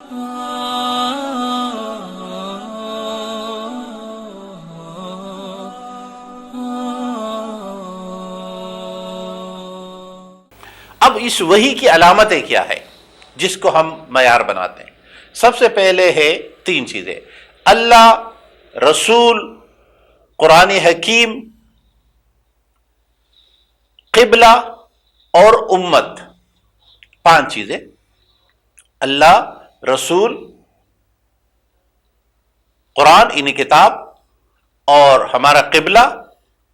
اب اس وحی کی علامتیں کیا ہے جس کو ہم معیار بناتے ہیں؟ سب سے پہلے ہے 3 چیزیں: اللہ، رسول، قرآن حکیم، قبلہ اور امت. 5 چیزیں: اللہ، رسول، قرآن یعنی کتاب، اور ہمارا قبلہ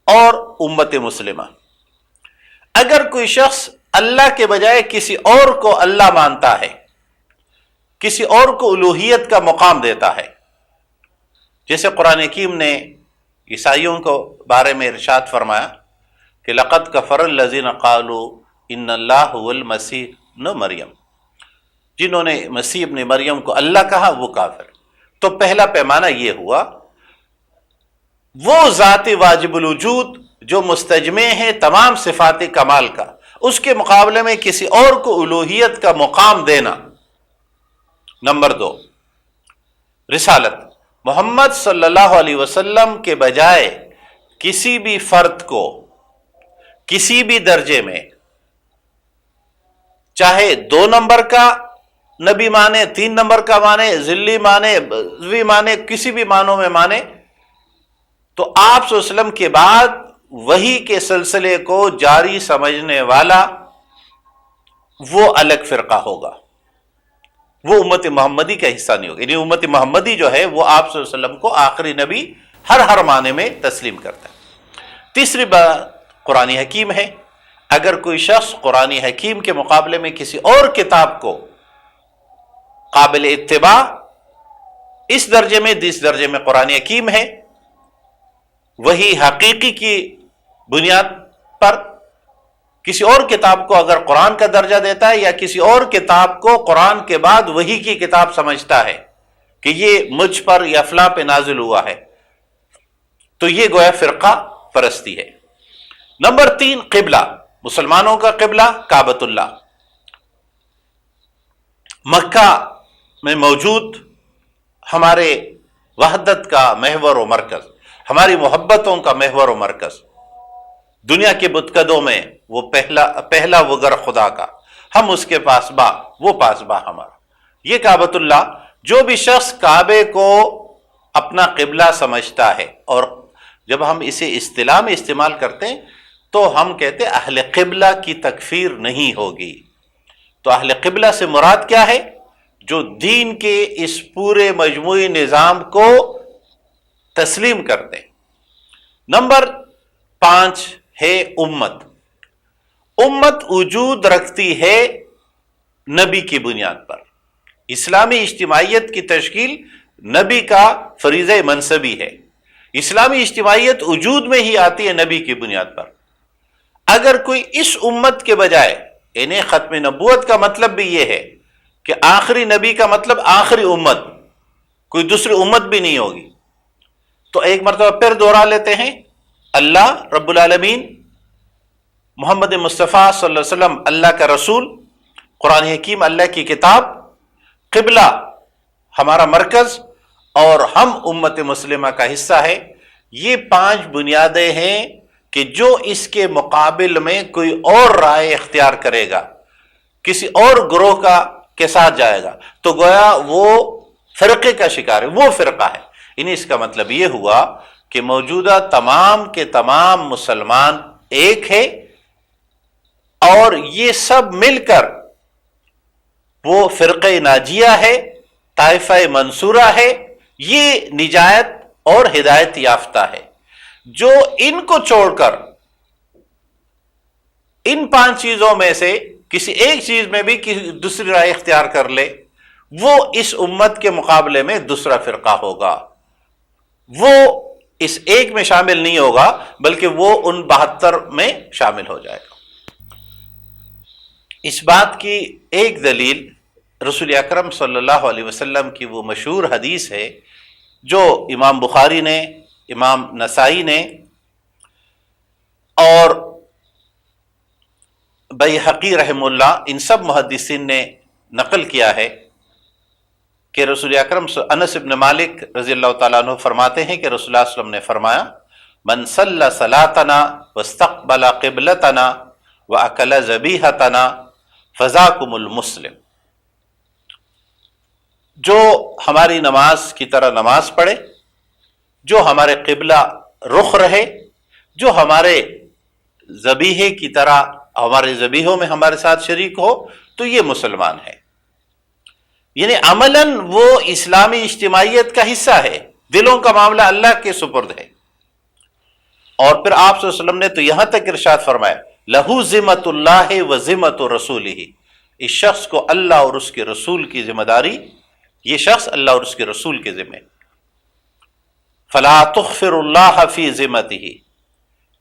اور امت مسلمہ. اگر کوئی شخص اللہ کے بجائے کسی اور کو اللہ مانتا ہے، کسی اور کو الوہیت کا مقام دیتا ہے، جیسے قرآن حکیم نے عیسائیوں کو بارے میں ارشاد فرمایا کہ لقد کفر الذین قالوا ان اللہ هو المسیح ابن مریم، جنہوں نے مسیح ابن مریم کو اللہ کہا وہ کافر. تو پہلا پیمانہ یہ ہوا، وہ ذات واجب الوجود جو مستجمع ہے تمام صفات کمال کا، اس کے مقابلے میں کسی اور کو الوہیت کا مقام دینا. نمبر 2، رسالت. محمد صلی اللہ علیہ وسلم کے بجائے کسی بھی فرد کو کسی بھی درجے میں، چاہے 2 نمبر کا نبی مانے، 3 نمبر کا مانے، ذلی مانے، بزوی مانے، کسی بھی معنوں میں مانے، تو آپ صلی اللہ علیہ وسلم کے بعد وحی کے سلسلے کو جاری سمجھنے والا وہ الگ فرقہ ہوگا، وہ امت محمدی کا حصہ نہیں ہوگا. یعنی امت محمدی جو ہے وہ آپ صلی اللہ علیہ وسلم کو آخری نبی ہر معنی میں تسلیم کرتا ہے. تیسری بات قرآن حکیم ہے. اگر کوئی شخص قرآن حکیم کے مقابلے میں کسی اور کتاب کو قابل اتباع اس درجے میں، جس درجے میں قرآن حکیم ہے، وہی حقیقی کی بنیاد پر کسی اور کتاب کو اگر قرآن کا درجہ دیتا ہے، یا کسی اور کتاب کو قرآن کے بعد وحی کی کتاب سمجھتا ہے کہ یہ مجھ پر یا فلاں پہ نازل ہوا ہے، تو یہ گویا فرقہ پرستی ہے. نمبر 3، قبلہ. مسلمانوں کا قبلہ کعبۃ اللہ، مکہ میں موجود ہمارے وحدت کا محور و مرکز، ہماری محبتوں کا محور و مرکز. دنیا کے بتکدوں میں وہ پہلا وہ گر خدا کا، ہم اس کے پاس با، وہ پاس با ہمارا. یہ کعبۃ اللہ. جو بھی شخص کعبے کو اپنا قبلہ سمجھتا ہے، اور جب ہم اسے اصطلاح میں استعمال کرتے ہیں تو ہم کہتے ہیں اہل قبلہ کی تکفیر نہیں ہوگی. تو اہل قبلہ سے مراد کیا ہے؟ جو دین کے اس پورے مجموعی نظام کو تسلیم کرتے ہیں. نمبر 5 ہے امت. امت وجود رکھتی ہے نبی کی بنیاد پر. اسلامی اجتماعیت کی تشکیل نبی کا فریضہ منصبی ہے. اسلامی اجتماعیت وجود میں ہی آتی ہے نبی کی بنیاد پر. اگر کوئی اس امت کے بجائے، یعنی ختم نبوت کا مطلب بھی یہ ہے کہ آخری نبی کا مطلب آخری امت، کوئی دوسری امت بھی نہیں ہوگی. تو ایک مرتبہ پھر دوہرا لیتے ہیں، اللہ رب العالمین، محمد مصطفیٰ صلی اللہ علیہ وسلم اللہ کا رسول، قرآن حکیم اللہ کی کتاب، قبلہ ہمارا مرکز، اور ہم امت مسلمہ کا حصہ ہے. یہ 5 بنیادیں ہیں کہ جو اس کے مقابل میں کوئی اور رائے اختیار کرے گا، کسی اور گروہ کے ساتھ جائے گا، تو گویا وہ فرقے کا شکار ہے، وہ فرقہ ہے. یعنی اس کا مطلب یہ ہوا کہ موجودہ تمام کے تمام مسلمان ایک ہے، اور یہ سب مل کر وہ فرقہ ناجیہ ہے، طائفہ منصورہ ہے، یہ نجات اور ہدایت یافتہ ہے. جو ان کو چھوڑ کر ان 5 چیزوں میں سے کسی ایک چیز میں بھی کسی دوسری رائے اختیار کر لے، وہ اس امت کے مقابلے میں دوسرا فرقہ ہوگا. وہ اس ایک میں شامل نہیں ہوگا، بلکہ وہ ان 72 میں شامل ہو جائے گا. اس بات کی ایک دلیل رسول اکرم صلی اللہ علیہ وسلم کی وہ مشہور حدیث ہے جو امام بخاری نے، امام نسائی نے اور بیہقی رحمہ اللہ، ان سب محدثین نے نقل کیا ہے کہ رسول اکرم انس بن مالک رضی اللہ تعالیٰ عنہ فرماتے ہیں کہ رسول اللہ صلی اللہ علیہ وسلم نے فرمایا من صلی صلاتنا واستقبل قبلتنا واکل ذبیحتنا فذاکم المسلم، جو ہماری نماز کی طرح نماز پڑھے، جو ہمارے قبلہ رخ رہے، جو ہمارے ذبیحے کی طرح ہمارے ذبیحوں میں ہمارے ساتھ شریک ہو، تو یہ مسلمان ہے۔ یعنی عملاً وہ اسلامی اجتماعیت کا حصہ ہے، دلوں کا معاملہ اللہ کے سپرد ہے۔ اور پھر آپ صلی اللہ علیہ وسلم نے تو یہاں تک ارشاد فرمایا لہو ذمۃ اللہ و ذمۃ رسولہ، اس شخص کو اللہ اور اس کے رسول کی ذمہ داری، یہ شخص اللہ اور اس کے رسول کے ذمہ، فلا تخفر اللہ فی ذمتہ،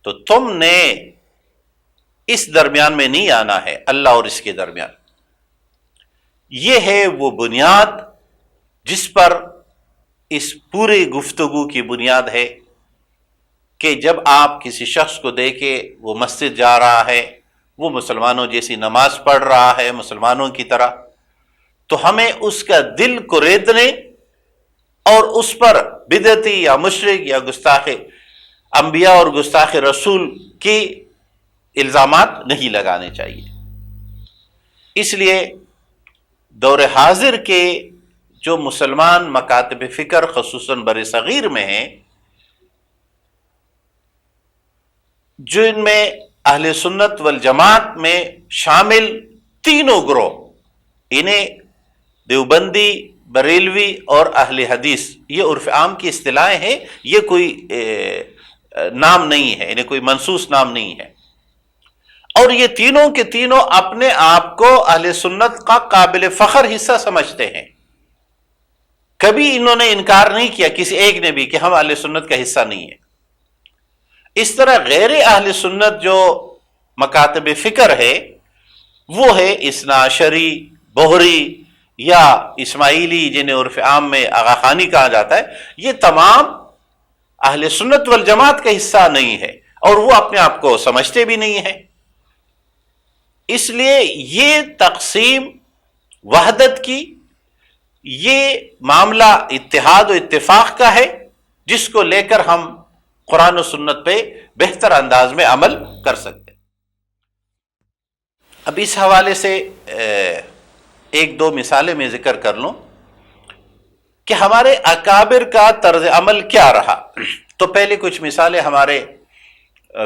تو تم نے اس درمیان میں نہیں آنا ہے اللہ اور اس کے درمیان۔ یہ ہے وہ بنیاد جس پر اس پوری گفتگو کی بنیاد ہے کہ جب آپ کسی شخص کو دیکھیں وہ مسجد جا رہا ہے، وہ مسلمانوں جیسی نماز پڑھ رہا ہے مسلمانوں کی طرح، تو ہمیں اس کا دل کو ریدنے اور اس پر بدعتی یا مشرک یا گستاخ انبیاء اور گستاخ رسول کی الزامات نہیں لگانے چاہیے۔ اس لیے دور حاضر کے جو مسلمان مکاتب فکر خصوصاً بر صغیر میں ہیں، جن میں اہل سنت والجماعت میں شامل تینوں گروہ، انہیں دیوبندی، بریلوی اور اہل حدیث، یہ عرف عام کی اصطلاحیں ہیں، یہ کوئی نام نہیں ہے، انہیں کوئی منصوص نام نہیں ہے۔ اور یہ تینوں کے تینوں اپنے آپ کو اہل سنت کا قابل فخر حصہ سمجھتے ہیں، کبھی انہوں نے انکار نہیں کیا کسی ایک نے بھی کہ ہم اہل سنت کا حصہ نہیں ہیں۔ اس طرح غیر اہل سنت جو مکاتب فکر ہے، وہ ہے اثنا عشری، بہری یا اسماعیلی، جنہیں عرف عام میں آغا خانی کہا جاتا ہے، یہ تمام اہل سنت والجماعت کا حصہ نہیں ہے، اور وہ اپنے آپ کو سمجھتے بھی نہیں ہیں۔ اس لیے یہ تقسیم وحدت کی، یہ معاملہ اتحاد و اتفاق کا ہے، جس کو لے کر ہم قرآن و سنت پہ بہتر انداز میں عمل کر سکتے ہیں۔ اب اس حوالے سے ایک دو مثالیں میں ذکر کر لوں کہ ہمارے اکابر کا طرز عمل کیا رہا۔ تو پہلے کچھ مثالیں ہمارے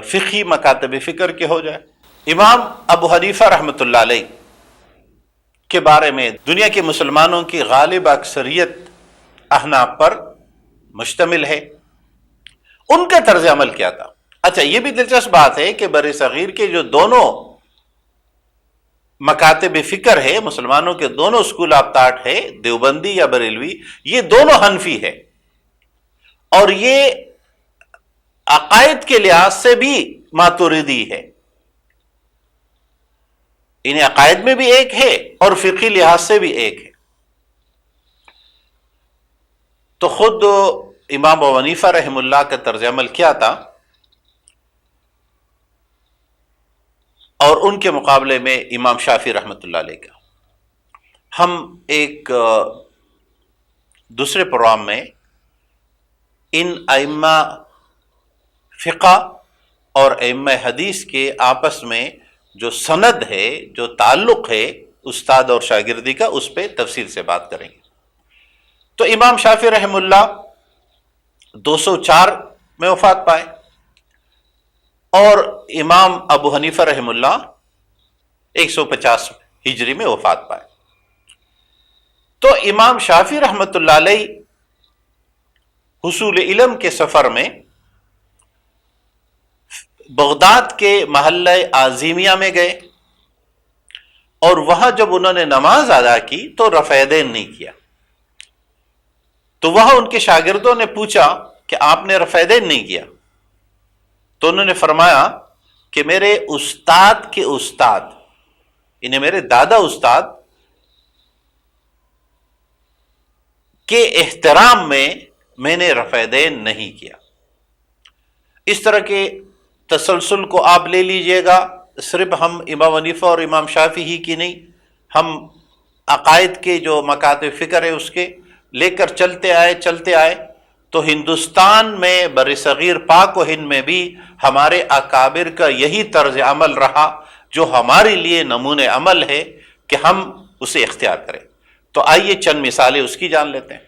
فقہی مکاتب فکر کے ہو جائے۔ امام ابو حنیفہ رحمۃ اللہ علیہ کے بارے میں دنیا کے مسلمانوں کی غالب اکثریت احناف پر مشتمل ہے، ان کا طرز عمل کیا تھا؟ اچھا، یہ بھی دلچسپ بات ہے کہ بر صغیر کے جو دونوں مکاتب فکر ہے، مسلمانوں کے دونوں اسکول آف تھاٹ ہے، دیوبندی یا بریلوی، یہ دونوں حنفی ہے، اور یہ عقائد کے لحاظ سے بھی ماتوریدی ہے، انہیں عقائد میں بھی ایک ہے اور فقہی لحاظ سے بھی ایک ہے۔ تو خود امام ابو حنیفہ رحم اللہ کا طرز عمل کیا تھا، اور ان کے مقابلے میں امام شافعی رحمۃ اللہ علیہ کا۔ ہم ایک دوسرے پروگرام میں ان ائمہ فقہ اور ائمہ حدیث کے آپس میں جو سند ہے، جو تعلق ہے استاد اور شاگردی کا، اس پہ تفصیل سے بات کریں گے۔ تو امام شافعی رحم اللہ 204 میں وفات پائے، اور امام ابو حنیفہ رحم اللہ 150 ہجری میں وفات پائے۔ تو امام شافعی رحمۃ اللہ علیہ حصول علم کے سفر میں بغداد کے محلہ عظیمیہ میں گئے، اور وہاں جب انہوں نے نماز ادا کی تو رفع یدین نہیں کیا۔ تو وہاں ان کے شاگردوں نے پوچھا کہ آپ نے رفع یدین نہیں کیا؟ تو انہوں نے فرمایا کہ میرے استاد کے استاد، انہیں میرے دادا استاد کے احترام میں نے رفع یدین نہیں کیا۔ اس طرح کے تسلسل کو آپ لے لیجئے گا، صرف ہم امام حنیفہ اور امام شافعی ہی کی نہیں، ہم عقائد کے جو مکاتب فکر ہے اس کے، لے کر چلتے آئے تو ہندوستان میں برصغیر پاک و ہند میں بھی ہمارے اکابر کا یہی طرز عمل رہا جو ہمارے لیے نمونہ عمل ہے کہ ہم اسے اختیار کریں۔ تو آئیے چند مثالیں اس کی جان لیتے ہیں۔